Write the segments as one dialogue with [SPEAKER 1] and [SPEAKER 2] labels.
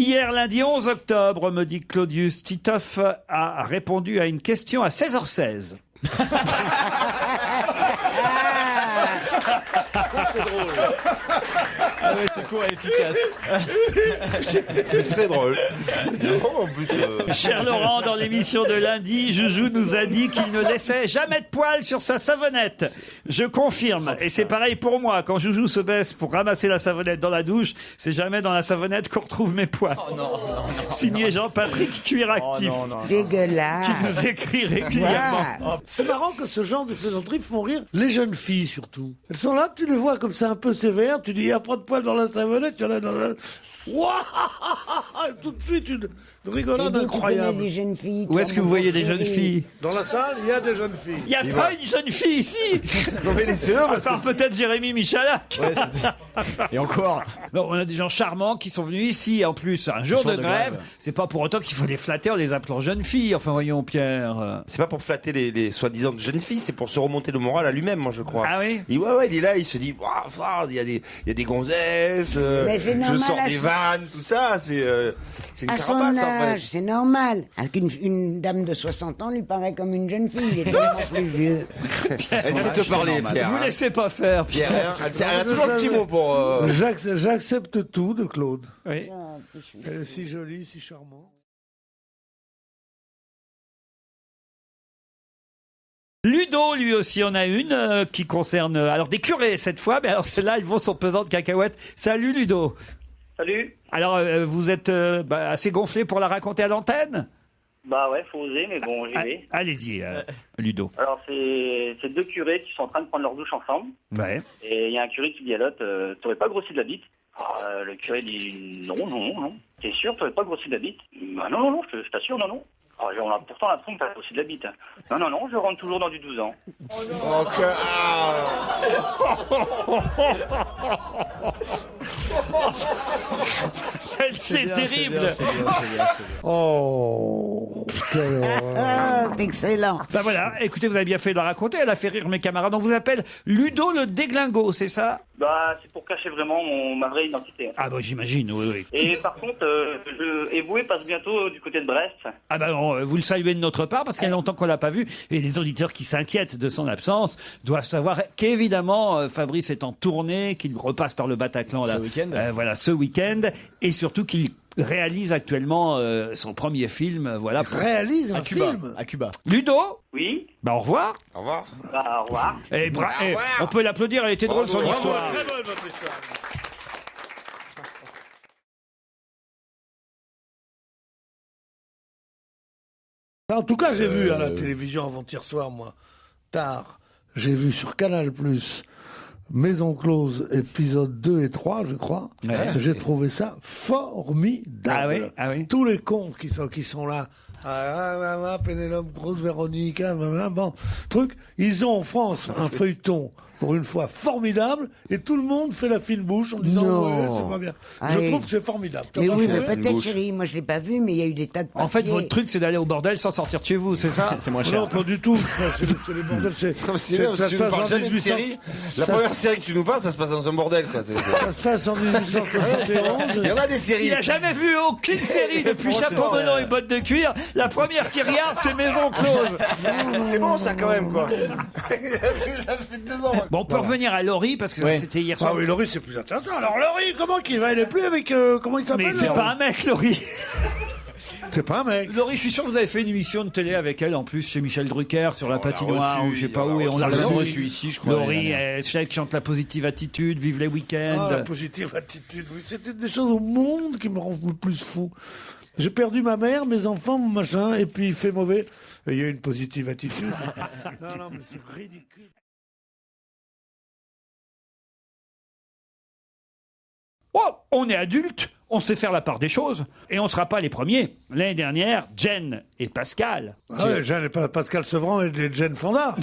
[SPEAKER 1] Hier, lundi 11 octobre, me dit Claudius, Titoff a répondu à une question à 16h16.
[SPEAKER 2] C'est drôle.
[SPEAKER 3] Ah ouais, c'est court et efficace.
[SPEAKER 2] C'est très drôle. En plus,
[SPEAKER 1] Cher Laurent, dans l'émission de lundi, Joujou nous a dit qu'il ne laissait jamais de poils sur sa savonnette. Je confirme. Et c'est pareil pour moi. Quand Joujou se baisse pour ramasser la savonnette dans la douche, c'est jamais dans la savonnette qu'on retrouve mes poils.
[SPEAKER 3] Oh non.
[SPEAKER 1] Signé Jean-Patrick Cuiractif,
[SPEAKER 4] Dégueulasse.
[SPEAKER 1] qui nous écrit régulièrement.
[SPEAKER 4] Voilà.
[SPEAKER 5] C'est marrant que ce genre de plaisanteries font rire les jeunes filles surtout. Elles sont là, tu les vois comme ça un peu sévères, tu dis il y a pas de poils dans la savonnette, il y en a dans la... Wouah, tout de suite une rigolade incroyable.
[SPEAKER 4] Des jeunes filles,
[SPEAKER 1] Où est-ce que vous voyez des jeunes filles?
[SPEAKER 5] Dans la salle, il y a des jeunes filles.
[SPEAKER 1] Il n'y a pas une jeune fille ici.
[SPEAKER 2] non mais laissez-le parce
[SPEAKER 1] À part peut-être Jérémy Michalak.
[SPEAKER 3] Ouais, et encore.
[SPEAKER 1] Non, on a des gens charmants qui sont venus ici en plus. Un jour de grève, c'est pas pour autant qu'il faut les flatter en les appelant jeunes filles. Enfin, voyons, Pierre.
[SPEAKER 2] c'est pas pour flatter les soi-disant jeunes filles, c'est pour se remonter le moral à lui-même, moi je crois.
[SPEAKER 1] Ah oui?
[SPEAKER 2] Ouais, il est là, il se dit, il y a des gonzesses,
[SPEAKER 4] Mais c'est
[SPEAKER 2] je
[SPEAKER 4] normal,
[SPEAKER 2] sors
[SPEAKER 4] à
[SPEAKER 2] des
[SPEAKER 4] son-
[SPEAKER 2] vannes, tout ça, c'est une
[SPEAKER 4] À son
[SPEAKER 2] carapace en fait.
[SPEAKER 4] âge, c'est normal. Alors une dame de 60 ans lui paraît comme une jeune fille. Il est tellement plus vieux.
[SPEAKER 2] Elle sait te parler, Pierre.
[SPEAKER 1] Vous
[SPEAKER 2] hein.
[SPEAKER 1] laissez pas faire, Pierre.
[SPEAKER 2] Pierre, hein, elle a toujours un petit mot pour...
[SPEAKER 5] J'accepte tout de Claude.
[SPEAKER 1] Oui.
[SPEAKER 5] Elle est si jolie, si charmante.
[SPEAKER 1] Ludo, lui aussi, en a une qui concerne alors des curés cette fois, mais alors ceux-là, ils vont sur pesant de cacahuètes. Salut Ludo.
[SPEAKER 6] Salut.
[SPEAKER 1] Alors, vous êtes assez gonflé pour la raconter à l'antenne?
[SPEAKER 6] Bah ouais, faut oser, mais bon, j'y vais.
[SPEAKER 1] Allez-y, Ludo.
[SPEAKER 6] Alors, c'est deux curés qui sont en train de prendre leur douche ensemble.
[SPEAKER 1] Ouais.
[SPEAKER 6] Et il y a un curé qui dit à l'autre, t'aurais pas grossi de la bite? Le curé dit, non. T'es sûr, t'aurais pas grossi de la bite? Bah non, je t'assure, non. On a pourtant l'impression que t'as grossi de la bite. Non, je rentre toujours dans du 12 ans.
[SPEAKER 1] Celle-ci est terrible.
[SPEAKER 5] Oh, quelle horreur.
[SPEAKER 4] Ah, c'est excellent.
[SPEAKER 1] Bah voilà, écoutez, vous avez bien fait de la raconter, elle a fait rire mes camarades. On vous appelle Ludo le déglingo, c'est ça?
[SPEAKER 6] Bah, c'est pour cacher vraiment ma vraie identité.
[SPEAKER 1] Ah bah j'imagine, oui.
[SPEAKER 6] Et par contre, Eboué passe bientôt du côté de Brest.
[SPEAKER 1] Ah bah non, vous le saluez de notre part parce qu'il y a longtemps qu'on l'a pas vu et les auditeurs qui s'inquiètent de son absence doivent savoir qu'évidemment Fabrice est en tournée, qu'il repasse par le Bataclan là,
[SPEAKER 3] Ce week-end.
[SPEAKER 1] voilà, ce week-end, et surtout qu'il réalise actuellement son premier film, voilà.
[SPEAKER 5] Réalise un
[SPEAKER 3] À Cuba.
[SPEAKER 5] film.
[SPEAKER 3] À Cuba.
[SPEAKER 1] Ludo,
[SPEAKER 6] Oui.
[SPEAKER 1] bah au revoir.
[SPEAKER 2] Au revoir.
[SPEAKER 6] Bah, au revoir.
[SPEAKER 1] Et on peut l'applaudir, elle était drôle son histoire.
[SPEAKER 5] Très bonne votre histoire. En tout cas, j'ai vu à la télévision avant-hier soir, moi, tard, j'ai vu sur Canal+, Maison Close, épisode 2 et 3, je crois.
[SPEAKER 1] Ouais.
[SPEAKER 5] J'ai trouvé ça formidable.
[SPEAKER 1] Ah oui.
[SPEAKER 5] Tous les cons qui sont là, Pénélope Grosse, Véronique, bon, truc, ils ont en France un feuilleton, pour une fois, formidable, et tout le monde fait la fine bouche en disant,
[SPEAKER 4] Non.
[SPEAKER 5] ouais, c'est pas bien. Je
[SPEAKER 4] Allez.
[SPEAKER 5] trouve que c'est formidable. T'as
[SPEAKER 4] Mais
[SPEAKER 5] pas
[SPEAKER 4] oui,
[SPEAKER 5] trouvé
[SPEAKER 4] mais peut-être, chérie, moi je l'ai pas vu, mais il y a eu des tas de
[SPEAKER 1] En fait,
[SPEAKER 4] papiers.
[SPEAKER 1] votre truc, c'est d'aller au bordel sans sortir de chez vous, c'est ça?
[SPEAKER 3] C'est moins
[SPEAKER 5] Non,
[SPEAKER 3] cher.
[SPEAKER 5] pas du tout. C'est les bordels,
[SPEAKER 2] C'est bien, parce que tu nous parles jamais de série. La première série que tu nous parles, ça se passe dans un bordel, quoi.
[SPEAKER 5] Ça se passe en 1871.
[SPEAKER 2] Il y en a des séries.
[SPEAKER 1] Il a jamais vu aucune série depuis Chapeau melon et bottes de cuir. La première qu'il regarde, c'est Maison Close.
[SPEAKER 2] C'est bon, ça, quand même, quoi. Ça fait 2 ans.
[SPEAKER 1] Bon, on peut revenir à Laurie parce que
[SPEAKER 3] Ouais.
[SPEAKER 1] c'était hier
[SPEAKER 5] Ah
[SPEAKER 1] soir.
[SPEAKER 5] oui, Laurie, c'est plus intéressant. Alors, Laurie, comment qu'il va? Elle est plus avec, comment il s'appelle?
[SPEAKER 1] Mais c'est pas un mec, Laurie.
[SPEAKER 5] C'est pas un mec.
[SPEAKER 1] Laurie, je suis sûr que vous avez fait une émission de télé avec elle, en plus, chez Michel Drucker, sur la patinoire,
[SPEAKER 2] reçu,
[SPEAKER 1] ou je sais
[SPEAKER 2] il
[SPEAKER 1] pas
[SPEAKER 2] l'a
[SPEAKER 1] où, et on l'a
[SPEAKER 2] reçu.
[SPEAKER 1] reçue.
[SPEAKER 3] reçu ici, je crois,
[SPEAKER 1] Laurie,
[SPEAKER 3] l'année dernière.
[SPEAKER 1] c'est elle qui chante la positive attitude, vive les week-ends.
[SPEAKER 5] Ah, la positive attitude. Oui, c'était des choses au monde qui me rendent le plus fou. J'ai perdu ma mère, mes enfants, mon machin, et puis il fait mauvais. Et il y a une positive attitude. Non, mais c'est ridicule.
[SPEAKER 1] Oh, on est adulte, on sait faire la part des choses, et on sera pas les premiers. L'année dernière, Jen et Pascal.
[SPEAKER 5] Ah ouais, Jeanne et Pascal Sevran et Jane Fonda.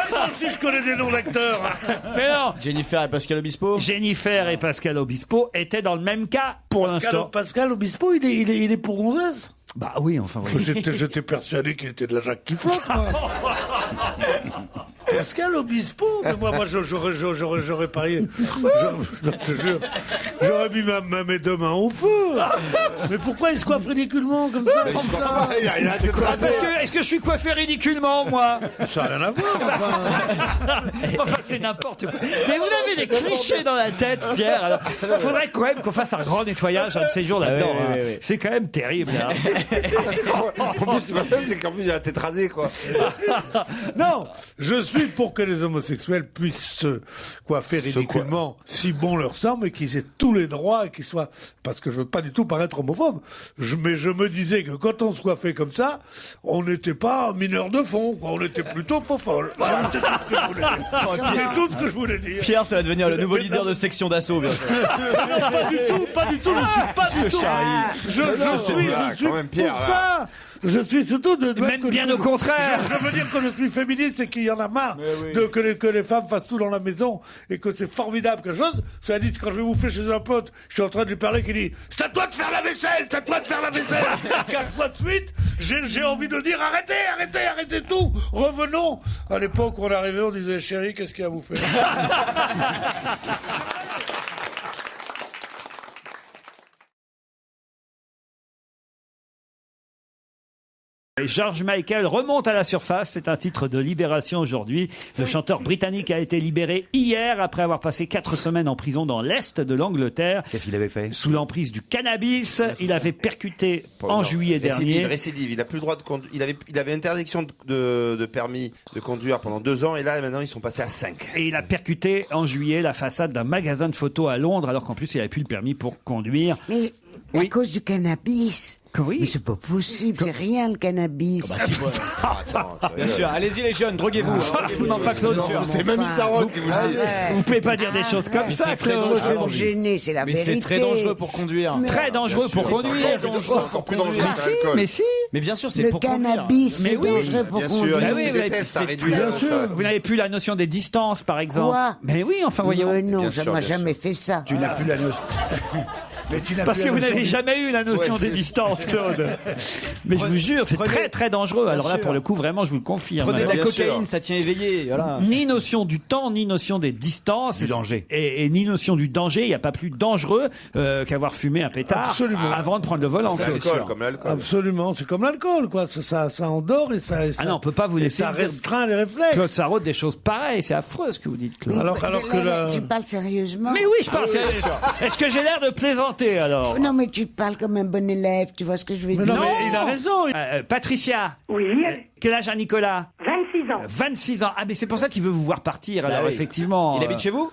[SPEAKER 5] Moi aussi, je connais des noms d'acteurs.
[SPEAKER 1] Mais non,
[SPEAKER 3] Jennifer et Pascal Obispo.
[SPEAKER 1] Jennifer et Pascal Obispo étaient dans le même cas pour l'instant.
[SPEAKER 5] Pascal Obispo, il est pour gonzesse.
[SPEAKER 1] Bah oui, enfin. Oui.
[SPEAKER 5] J'étais persuadé qu'il était de la Jacques qui flotte. moi. Pascal Obispo. Mais moi, j'aurais parié. Je te jure, j'aurais mis mes deux mains au feu. Mais pourquoi il se coiffe ridiculement comme ça,
[SPEAKER 1] Est-ce que je suis coiffé ridiculement, moi?
[SPEAKER 5] Ça n'a rien à voir.
[SPEAKER 1] Enfin, c'est n'importe quoi. Mais vous avez des clichés dans la tête, Pierre. Alors, il faudrait quand même qu'on fasse un grand nettoyage un de ces jours là-dedans.
[SPEAKER 3] Oui.
[SPEAKER 1] C'est quand même terrible. Hein.
[SPEAKER 2] En plus, c'est qu'en plus, il a la tête rasée, quoi.
[SPEAKER 5] Non, je suis pour que les homosexuels puissent se coiffer ridiculement si bon leur semble et qu'ils aient tous les droits et qu'ils soient... Parce que je veux pas du tout paraître homophobe. Mais je me disais que quand on se coiffait comme ça, on n'était pas mineur de fond, quoi. On était plutôt faux-folle. Voilà, c'est tout ce que je voulais dire. C'est tout ce que je voulais dire.
[SPEAKER 3] Pierre, ça va devenir le nouveau leader de section d'assaut, bien sûr.
[SPEAKER 5] Non, pas du tout, je suis pas du tout. Je suis
[SPEAKER 2] quand même, Pierre,
[SPEAKER 5] pour ça. Je suis surtout de
[SPEAKER 1] Même bien au contraire.
[SPEAKER 5] Je veux dire que je suis féministe et qu'il y en a marre que les femmes fassent tout dans la maison et que c'est formidable quelque chose. Ça dit quand je vais bouffer chez un pote, je suis en train de lui parler qui dit c'est à toi de faire la vaisselle, c'est à toi de faire la vaisselle. 4 fois de suite, j'ai envie de dire arrêtez tout. Revenons à l'époque où on arrivait, on disait chérie, qu'est-ce qu'il y a à bouffer?
[SPEAKER 1] Et George Michael remonte à la surface. C'est un titre de Libération aujourd'hui. Le chanteur britannique a été libéré hier après avoir passé 4 semaines en prison dans l'est de l'Angleterre.
[SPEAKER 7] Qu'est-ce qu'il avait fait?
[SPEAKER 1] Sous l'emprise du cannabis. Il avait percuté en juillet dernier.
[SPEAKER 2] Récidive. Il a plus le droit de conduire. Il avait interdiction de permis de conduire pendant 2 ans et là maintenant ils sont passés à 5.
[SPEAKER 1] Et il a percuté en juillet la façade d'un magasin de photos à Londres alors qu'en plus il avait plus le permis pour conduire.
[SPEAKER 4] Mais à cause du cannabis.
[SPEAKER 1] Oui.
[SPEAKER 4] Mais c'est pas possible, c'est rien le cannabis.
[SPEAKER 3] Bien sûr, allez-y les jeunes, droguez-vous.
[SPEAKER 1] Enfin, Claude,
[SPEAKER 2] C'est Mamie Sarah qui vous le dit.
[SPEAKER 1] vous pouvez pas dire des choses comme ça,
[SPEAKER 3] très
[SPEAKER 1] Claude.
[SPEAKER 3] dangereux.
[SPEAKER 4] Vous me gênez, c'est la
[SPEAKER 3] Mais
[SPEAKER 4] vérité.
[SPEAKER 3] c'est très dangereux pour conduire.
[SPEAKER 1] Très dangereux pour conduire.
[SPEAKER 2] Encore plus dangereux que l'alcool.
[SPEAKER 1] Mais si.
[SPEAKER 3] Mais bien sûr, c'est
[SPEAKER 4] Le
[SPEAKER 3] pour conduire.
[SPEAKER 4] cannabis,
[SPEAKER 1] Mais
[SPEAKER 4] c'est
[SPEAKER 1] oui,
[SPEAKER 4] dangereux pour
[SPEAKER 2] Bien sûr,
[SPEAKER 4] conduire.
[SPEAKER 2] il y a
[SPEAKER 1] oui,
[SPEAKER 2] des
[SPEAKER 1] mais
[SPEAKER 2] tests à
[SPEAKER 1] c'est
[SPEAKER 2] réduire.
[SPEAKER 5] bien sûr.
[SPEAKER 1] Vous n'avez plus la notion des distances, par exemple.
[SPEAKER 4] Quoi?
[SPEAKER 1] Mais oui, enfin, voyons.
[SPEAKER 4] Non,
[SPEAKER 2] Bien
[SPEAKER 4] ça
[SPEAKER 2] sûr,
[SPEAKER 4] m'a
[SPEAKER 2] bien
[SPEAKER 4] jamais fait ça.
[SPEAKER 7] Tu n'as plus la notion. Mais tu n'as
[SPEAKER 1] Parce
[SPEAKER 7] plus
[SPEAKER 1] que
[SPEAKER 7] la
[SPEAKER 1] vous
[SPEAKER 7] notion
[SPEAKER 1] n'avez
[SPEAKER 7] du-
[SPEAKER 1] jamais eu la notion
[SPEAKER 2] Ouais,
[SPEAKER 1] des
[SPEAKER 2] c'est-
[SPEAKER 1] distances, Claude. Mais je vous jure, c'est très très dangereux. Alors là,
[SPEAKER 3] sûr.
[SPEAKER 1] pour le coup, vraiment, je vous le confirme.
[SPEAKER 3] Prenez de la
[SPEAKER 2] Bien
[SPEAKER 3] cocaïne,
[SPEAKER 2] sûr.
[SPEAKER 3] ça tient éveillé. Voilà.
[SPEAKER 1] Ni notion du temps, ni notion des distances.
[SPEAKER 7] Du danger.
[SPEAKER 1] Et ni notion du danger. Il n'y a pas plus dangereux qu'avoir fumé un pétard
[SPEAKER 5] Absolument.
[SPEAKER 1] avant de prendre le volant.
[SPEAKER 3] Ça,
[SPEAKER 1] Claude.
[SPEAKER 3] c'est sûr.
[SPEAKER 2] Comme l'alcool.
[SPEAKER 5] Absolument, c'est comme l'alcool, quoi. Ça endort et ça.
[SPEAKER 1] Ah non, on peut pas vous
[SPEAKER 5] et
[SPEAKER 1] laisser
[SPEAKER 5] ça
[SPEAKER 1] dire-
[SPEAKER 5] restreint les réflexes.
[SPEAKER 1] Claude Sarraute, des choses pareilles. C'est affreux ce que vous dites, Claude.
[SPEAKER 5] Alors que
[SPEAKER 4] là,
[SPEAKER 5] la-
[SPEAKER 4] tu parles sérieusement?
[SPEAKER 1] Mais oui, je parle sérieux. Est-ce que j'ai l'air de plaisanter alors?
[SPEAKER 4] Non, mais tu parles comme un bon élève, tu vois ce que je veux
[SPEAKER 5] Mais
[SPEAKER 4] dire?
[SPEAKER 5] non, mais il a raison.
[SPEAKER 1] Patricia,
[SPEAKER 8] Oui,
[SPEAKER 1] quel âge a Nicolas?
[SPEAKER 8] 26 ans.
[SPEAKER 1] 26 ans. Ah, mais c'est pour ça qu'il veut vous voir partir, alors
[SPEAKER 3] oui.
[SPEAKER 1] effectivement.
[SPEAKER 3] Il habite chez vous?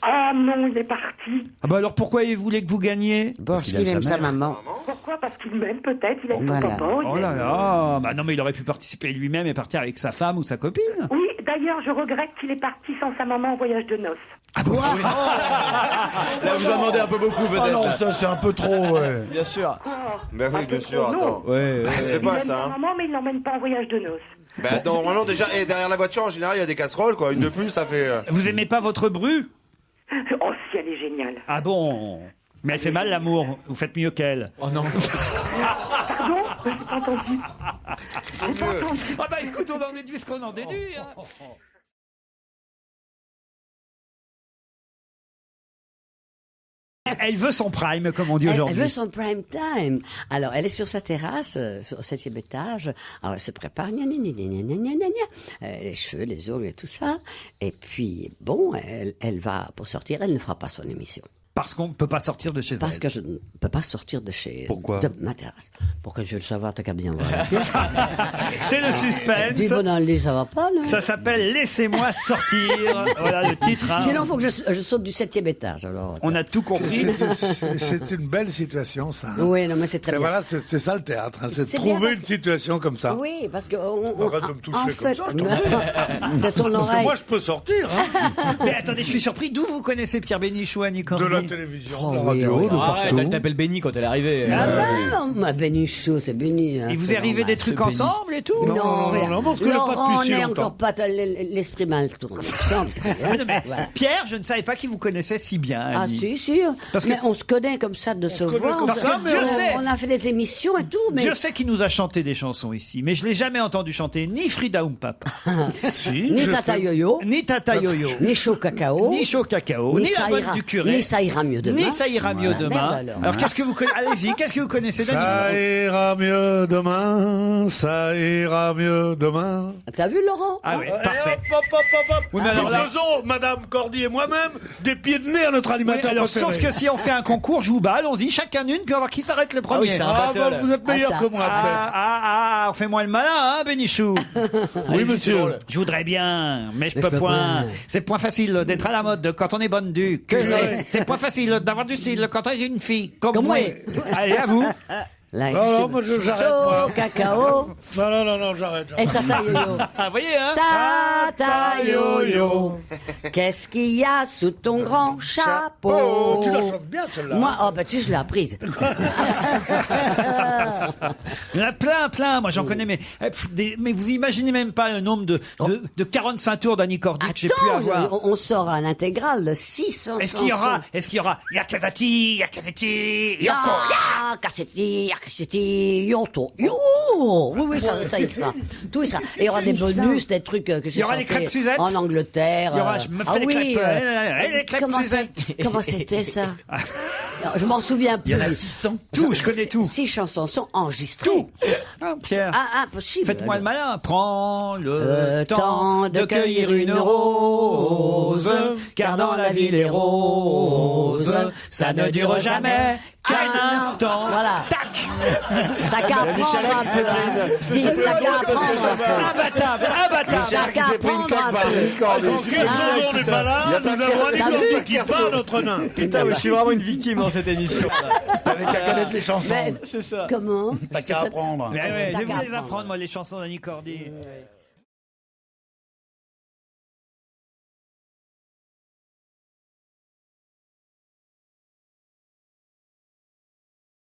[SPEAKER 8] Ah non, il est parti.
[SPEAKER 1] Ah bah alors pourquoi il voulait que vous gagniez?
[SPEAKER 4] Parce qu'il aime sa maman.
[SPEAKER 8] Pourquoi? Parce qu'il m'aime peut-être, il aime
[SPEAKER 4] Voilà.
[SPEAKER 8] son papa.
[SPEAKER 1] Oh là là. Bah non, mais il aurait pu participer lui-même et partir avec sa femme ou sa copine.
[SPEAKER 8] Oui, d'ailleurs, je regrette qu'il est parti sans sa maman en voyage de noces.
[SPEAKER 1] Ah bon?
[SPEAKER 3] Là, vous en demandez un peu beaucoup,
[SPEAKER 7] Ah non,
[SPEAKER 3] peut-être.
[SPEAKER 7] ça c'est un peu trop. Ouais.
[SPEAKER 3] Bien sûr.
[SPEAKER 2] Ben oui, bien sûr,
[SPEAKER 8] non.
[SPEAKER 2] attends.
[SPEAKER 3] Ouais.
[SPEAKER 2] Ça se fait
[SPEAKER 8] Il
[SPEAKER 2] pas
[SPEAKER 8] aime
[SPEAKER 2] ça.
[SPEAKER 8] sa
[SPEAKER 2] Hein.
[SPEAKER 8] maman, mais il l'emmène pas en voyage de noces.
[SPEAKER 2] Ben normalement déjà, et derrière la voiture en général il y a des casseroles quoi. Une de plus ça fait.
[SPEAKER 1] Vous aimez pas votre bru?
[SPEAKER 8] Oh, si, elle est géniale.
[SPEAKER 1] Ah bon? Mais elle fait mal l'amour. Vous faites mieux qu'elle.
[SPEAKER 3] Oh non.
[SPEAKER 8] Pardon? J'ai pas entendu. J'ai pas entendu.
[SPEAKER 1] Ah bah écoute, on en déduit ce qu'on en déduit. Hein. Elle veut son prime, comme on dit
[SPEAKER 9] Elle
[SPEAKER 1] aujourd'hui.
[SPEAKER 9] veut son prime time. Alors, elle est sur sa terrasse, au 7e étage. Alors, elle se prépare, gna, gna, gna, gna, gna, gna, gna, gna. Les cheveux, les ongles et tout ça. Et puis, bon, elle va, pour sortir, elle ne fera pas son émission.
[SPEAKER 1] Parce qu'on ne peut pas sortir de chez elle.
[SPEAKER 9] Parce que je ne peux pas sortir de chez...
[SPEAKER 7] Pourquoi?
[SPEAKER 9] De ma terrasse. Pourquoi je veux le savoir, t'as qu'à bien voir.
[SPEAKER 1] C'est le
[SPEAKER 9] Dis,
[SPEAKER 1] suspense.
[SPEAKER 9] bon, dans le lit, ça va pas, non?
[SPEAKER 1] Ça s'appelle Laissez-moi sortir. Voilà le titre. Hein.
[SPEAKER 9] Sinon, il faut que je saute du 7e étage, alors.
[SPEAKER 1] On a tout compris.
[SPEAKER 5] C'est une belle situation, ça. hein.
[SPEAKER 9] Oui, non, mais c'est très
[SPEAKER 5] Et
[SPEAKER 9] bien.
[SPEAKER 5] voilà, c'est ça le théâtre, hein, c'est de
[SPEAKER 9] C'est bien
[SPEAKER 5] trouver
[SPEAKER 9] parce
[SPEAKER 5] une situation comme ça.
[SPEAKER 9] Oui, parce que...
[SPEAKER 5] Arrête de me toucher
[SPEAKER 9] en
[SPEAKER 5] comme
[SPEAKER 9] fait,
[SPEAKER 5] ça, je t'en prie.
[SPEAKER 9] c'est ton
[SPEAKER 5] Parce que
[SPEAKER 9] oreille.
[SPEAKER 5] moi, je peux sortir. Hein.
[SPEAKER 1] Mais attendez, je suis surpris. D'où vous connaissez Pierre Bénichou, Annie
[SPEAKER 5] De
[SPEAKER 1] Cordy?
[SPEAKER 5] la télévision, de la
[SPEAKER 9] Oh, oui,
[SPEAKER 5] radio,
[SPEAKER 9] oui.
[SPEAKER 5] de
[SPEAKER 3] Arrête,
[SPEAKER 5] partout.
[SPEAKER 3] elle t'appelle Benny quand elle est arrivée.
[SPEAKER 9] Ah ben, ma Bénichou, c'est béni. hein,
[SPEAKER 1] Il vous
[SPEAKER 9] c'est
[SPEAKER 1] est arrivé
[SPEAKER 9] normal.
[SPEAKER 1] des trucs
[SPEAKER 3] béni.
[SPEAKER 1] ensemble et tout
[SPEAKER 5] Non, non,
[SPEAKER 9] rien.
[SPEAKER 5] non, parce que le pas
[SPEAKER 9] Laurent
[SPEAKER 5] depuis si
[SPEAKER 9] n'est
[SPEAKER 5] longtemps.
[SPEAKER 9] encore pas l'esprit mal tourné. Je t'en prie, hein.
[SPEAKER 1] Non, mais
[SPEAKER 9] Voilà.
[SPEAKER 1] Pierre, je ne savais pas qu'il vous connaissait si bien.
[SPEAKER 9] Ah
[SPEAKER 1] Annie.
[SPEAKER 9] si,
[SPEAKER 1] Parce que-
[SPEAKER 9] mais on se connaît comme ça de se
[SPEAKER 5] connaît
[SPEAKER 9] voir.
[SPEAKER 5] comme
[SPEAKER 1] Parce
[SPEAKER 5] ça,
[SPEAKER 1] que
[SPEAKER 5] mais
[SPEAKER 1] Dieu
[SPEAKER 5] on-
[SPEAKER 1] sait,
[SPEAKER 9] On a fait des émissions et tout, mais
[SPEAKER 1] Dieu sait qu'il nous a chanté des chansons ici, mais je l'ai jamais entendu chanter ni Frida Papa,
[SPEAKER 5] Si,
[SPEAKER 9] ni
[SPEAKER 5] je
[SPEAKER 9] Tata
[SPEAKER 5] fais-
[SPEAKER 9] Yo-Yo,
[SPEAKER 1] ni Tata Yo-Yo,
[SPEAKER 9] ni Chaud Cacao,
[SPEAKER 1] ni Chaud Cacao, ni la bonne du curé,
[SPEAKER 9] ni Ça ira mieux demain.
[SPEAKER 1] ni Ça ira mieux
[SPEAKER 9] Voilà.
[SPEAKER 1] demain.
[SPEAKER 9] Merde,
[SPEAKER 1] Alors qu'est-ce que vous connaissez? Allez-y, qu'est-ce que vous connaissez
[SPEAKER 5] Ça
[SPEAKER 1] d'Annie?
[SPEAKER 5] ira mieux demain, ça ira mieux demain.
[SPEAKER 9] T'as vu Laurent
[SPEAKER 1] Ah oui,
[SPEAKER 5] Et
[SPEAKER 1] parfait.
[SPEAKER 5] hop, hop, hop, hop.
[SPEAKER 1] Oui, mais alors
[SPEAKER 5] Nous
[SPEAKER 1] là-
[SPEAKER 5] faisons, Madame Cordy et moi-même, des pieds de nez à notre
[SPEAKER 1] Oui,
[SPEAKER 5] animateur
[SPEAKER 1] alors,
[SPEAKER 5] préféré.
[SPEAKER 1] sauf que si on fait un concours, je vous bats, allons-y, chacun une, puis on va voir qui s'arrête le premier.
[SPEAKER 3] oui, c'est un
[SPEAKER 5] Ah,
[SPEAKER 3] battle.
[SPEAKER 5] bah, vous êtes meilleur
[SPEAKER 9] Ah,
[SPEAKER 5] que moi, peut-être.
[SPEAKER 1] on fait moins le malin, hein, Bénichou?
[SPEAKER 5] Oui, monsieur.
[SPEAKER 1] Je voudrais bien, mais je
[SPEAKER 9] Mais
[SPEAKER 1] peux
[SPEAKER 9] je peux
[SPEAKER 1] point.
[SPEAKER 9] point.
[SPEAKER 1] C'est point facile d'être à la mode quand on est bonne du cul.
[SPEAKER 9] Ouais.
[SPEAKER 1] C'est point facile d'avoir du cil quand on est une fille comme
[SPEAKER 9] Comme
[SPEAKER 1] moi.
[SPEAKER 9] moi.
[SPEAKER 1] Allez, à vous.
[SPEAKER 9] Là,
[SPEAKER 5] Non, non, moi, j'arrête, moi.
[SPEAKER 9] Chaud Cacao
[SPEAKER 5] Non, non, non, non, j'arrête.
[SPEAKER 9] et Tata Yo-Yo.
[SPEAKER 1] Ah, vous voyez, hein?
[SPEAKER 9] Tata Yo-Yo, qu'est-ce qu'il y a sous ton grand chapeau?
[SPEAKER 5] Oh, tu la chantes bien, celle-là.
[SPEAKER 9] Moi, oh bah tu, je l'ai apprise.
[SPEAKER 1] Il y en a plein. Moi, j'en connais, mais vous imaginez même pas le nombre de 45 tours d'Annie Cordy que j'ai pu
[SPEAKER 9] Attends,
[SPEAKER 1] avoir.
[SPEAKER 9] on sort à l'intégrale de 600
[SPEAKER 1] Est-ce qu'il y aura Yakazati, Yoko,
[SPEAKER 9] Cassetti, Yonto. Yo! Oui, ça y sera. Tout y sera. Et il y aura des bonus, des trucs que j'ai
[SPEAKER 1] Il y aura les
[SPEAKER 9] chantés
[SPEAKER 1] crêpes Suzette.
[SPEAKER 9] en Angleterre.
[SPEAKER 1] Il y aura, je me fais
[SPEAKER 9] ah
[SPEAKER 1] les
[SPEAKER 9] oui,
[SPEAKER 1] crêpes, les crêpes
[SPEAKER 9] comment
[SPEAKER 1] Suzette.
[SPEAKER 9] comment c'était ça? Non, je m'en souviens plus.
[SPEAKER 7] Il y en a 600.
[SPEAKER 1] Tout, je connais tout.
[SPEAKER 9] 6 chansons sont enregistrées.
[SPEAKER 1] Tout. Ah, Pierre.
[SPEAKER 9] Ah, impossible.
[SPEAKER 1] Faites-moi le malin. Prends le
[SPEAKER 9] Le
[SPEAKER 1] temps de cueillir une rose, car dans la vie les roses, ça ne dure jamais qu'un instant.
[SPEAKER 9] Voilà.
[SPEAKER 1] Tac.
[SPEAKER 9] T'as qu'à apprendre t'as qu'à apprendre
[SPEAKER 1] Imbattable.
[SPEAKER 9] T'as qu'à apprendre
[SPEAKER 5] Parce que Soso n'est pas là, nous avons Annie
[SPEAKER 9] T'as
[SPEAKER 5] Cordy
[SPEAKER 9] vu
[SPEAKER 5] qui bat notre nain.
[SPEAKER 3] Putain, mais je suis vraiment une victime dans cette émission.
[SPEAKER 7] T'avais qu'à connaître les chansons.
[SPEAKER 9] Mais
[SPEAKER 3] C'est ça.
[SPEAKER 9] comment?
[SPEAKER 7] T'as qu'à apprendre.
[SPEAKER 1] Mais ouais,
[SPEAKER 9] T'as
[SPEAKER 1] je vais
[SPEAKER 9] qu'à
[SPEAKER 1] vous les
[SPEAKER 9] apprendre.
[SPEAKER 1] apprendre, moi, les chansons d'Annie Cordy.